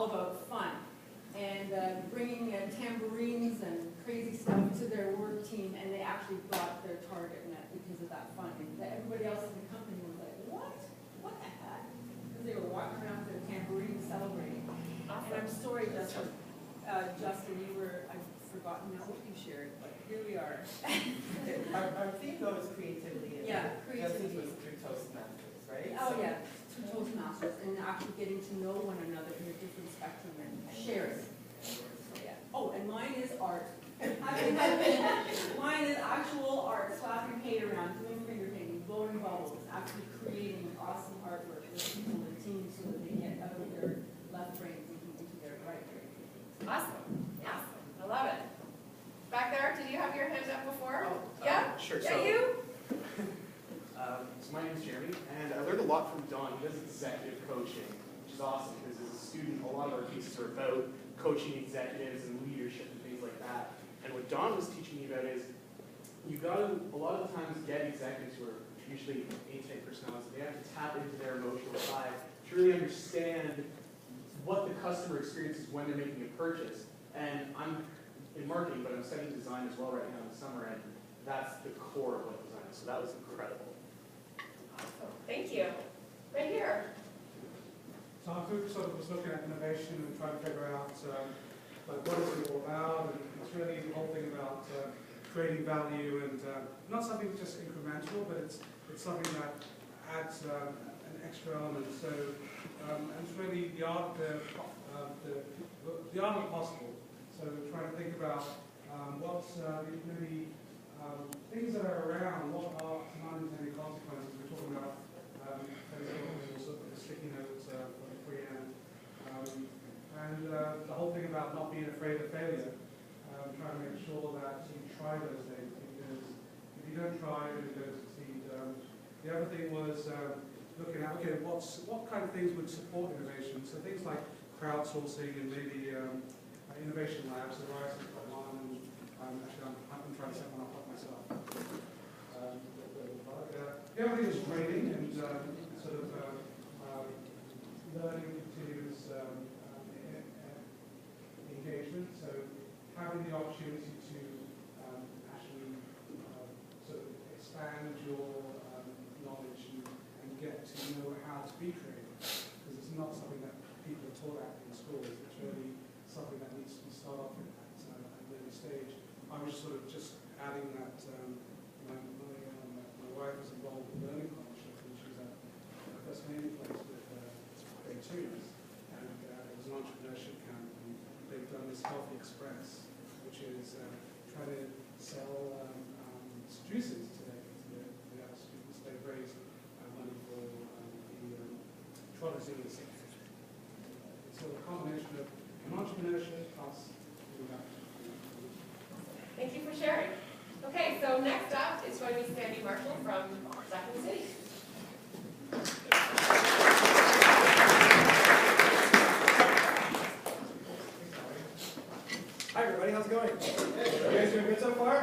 all about fun. And bringing tambourines and crazy stuff to their work team, and they actually got their target met because of that fun. And everybody else in the company was like, what? What the heck? Because they were walking around with their tambourines celebrating. Awesome. And I'm sorry, Justin, I've forgotten now what you shared, but here we are. Our theme though is creativity. Yeah, Justin's creativity. was through Toastmasters, right? Oh, yeah, through Toastmasters, and actually getting to know one another in a different spectrum and sharing. So, yeah. Oh, and mine is art. Mine is actual art, slapping paint around, doing finger painting, blowing bubbles, actually creating awesome artwork with people in teams so that they get out of their left brain thinking into their right brain. Awesome. Awesome. I love it. Back there, did you have your hand up before? Oh, Yeah? sure. Yeah, So, you? so my name is Jeremy, and I learned a lot from Don. He does executive coaching, which is awesome because as a student, a lot of our pieces are about coaching executives and leadership and things like that. And what Don was teaching me about is you got to, a lot of the times, get executives who are usually A-type personalities. They have to tap into their emotional side to really understand what the customer experiences when they're making a purchase. And I'm in marketing, but I'm studying design as well right now in the summer, and that's the core of what design is. So that was incredible. Awesome. Thank you. Right here. So I sort of was looking at innovation and trying to figure out like what is it all about, and it's really the whole thing about creating value and not something just incremental, but it's something that adds an extra element. So and it's really the art of the art of possible. So trying to think about what's maybe things that are around, what are some unintended consequences. We're talking about the sticky notes from the freehand. And the whole thing about not being afraid of failure, trying to make sure that you try those things, because if you don't try, you're going to succeed. The other thing was looking at, okay, what kind of things would support innovation? So things like crowdsourcing and maybe innovation labs. So Ryerson got one, and actually I'm trying to set one up myself. The other thing is grading and sort of learning continuous engagement. So having the opportunity to actually sort of expand your knowledge and get to know how to be creative, because it's not something that people are taught at in schools. It's really something that needs to be started off at an early stage. I was sort of just adding that my wife was involved in learning partnership, and she was at a Tasmania place with grade twos, and it was an entrepreneurship camp, and they've done this Healthy Express, which is trying to sell juices to the other students. They've raised money for the Trolley It's sort of a combination of entrepreneurship plus innovation. Thank you for sharing. Okay, so next up is going to be Sandy Marshall from Second City. Hi everybody, how's it going? You guys doing good so far?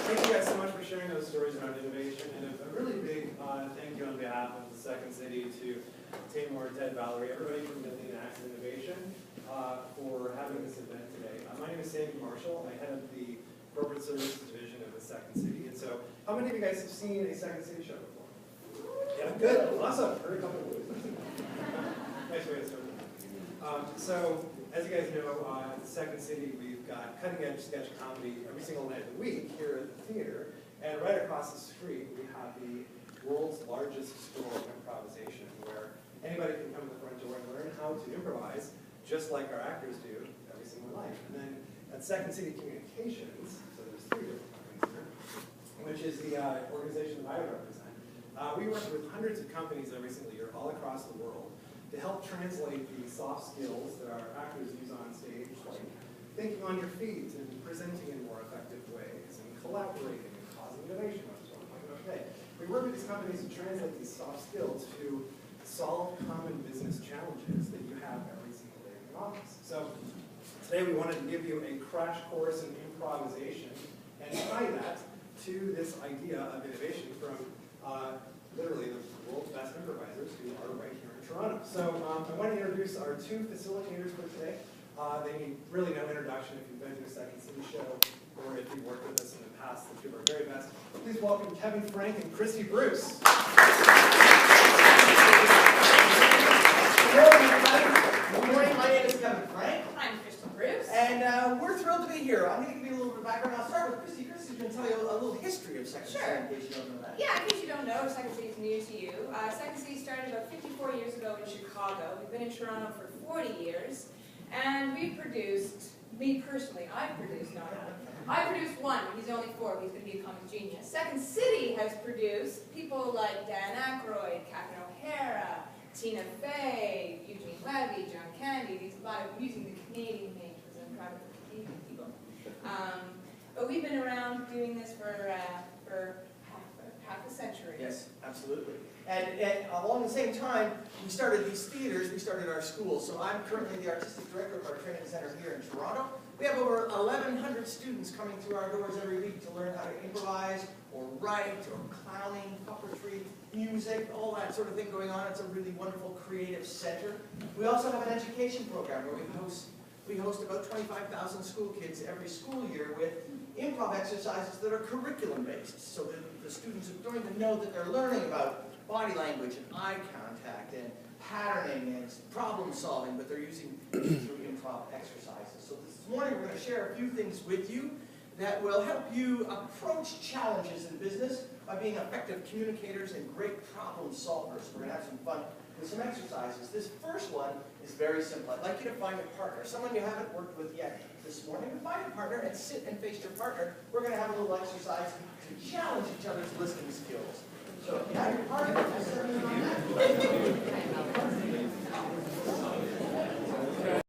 Thank you guys so much for sharing those stories around innovation, and a really big thank you on behalf of the Second City to Tamor, Ted, Valerie, everybody from Building and Access Innovation for having this event today. My name is Sandy Marshall, and I head up the Corporate Services Division of the Second City. And so, how many of you guys have seen a Second City show before? Yeah, good, awesome. Heard a couple of words. Nice way to start. So, as you guys know, at the Second City, we've got cutting-edge sketch comedy every single night of the week here at the theater. And right across the street, we have the world's largest store of improvisation, where anybody can come to the front door and learn how to improvise, just like our actors do every single night. And then at Second City Communications, so there's three different companies here, which is the organization that I represent, we work with hundreds of companies every single year all across the world to help translate the soft skills that our actors use on stage, like thinking on your feet and presenting in more effective ways and collaborating and causing innovation, which is what I'm talking about today. We work with these companies to translate these soft skills to solve common business challenges that you have every single day in the office. So today we wanted to give you a crash course in improvisation and tie that to this idea of innovation from literally the world's best improvisers who are right here in Toronto. So I want to introduce our two facilitators for today. They need really no introduction if you've been to a Second City show or if you've worked with us in the past. The two of our very best. Please welcome Kevin Frank and Christy Bruce. Good morning, everybody. Good morning. My name is Kevin Frank. I'm Christy Bruce. And we're thrilled to be here. I'm going to give you a little bit of background. I'll start with Christy. Christy's going to tell you a little history of Second City, Sure. in case you don't know that. Yeah, in case you don't know, Second City is new to you. Second City started about 54 years ago in Chicago. We've been in Toronto for 40 years. And we've produced, me personally, I've produced, not him. I produced one, he's only 4, he's going to be a comic genius. Second City has produced people like Dan Aykroyd, Catherine O'Hara, Tina Fey, Eugene Levy, John Candy, these a lot of using the Canadian names, because I'm proud of the Canadian people. But we've been around doing this for half a century. Yes, absolutely. And along the same time, we started these theaters, we started our schools. So I'm currently the artistic director of our training center here in Toronto. We have over 1,100 students coming through our doors every week to learn how to improvise, or write, or clowning, puppetry, music, all that sort of thing going on. It's a really wonderful creative center. We also have an education program where we host about 25,000 school kids every school year with improv exercises that are curriculum-based, so that the students are going to know that they're learning about body language and eye contact and patterning and problem solving, but they're using through improv exercises. So this morning we're going to share a few things with you that will help you approach challenges in business by being effective communicators and great problem solvers. We're going to have some fun with some exercises. This first one is very simple. I'd like you to find a partner, someone you haven't worked with yet this morning, and find a partner and sit and face your partner. We're going to have a little exercise to challenge each other's listening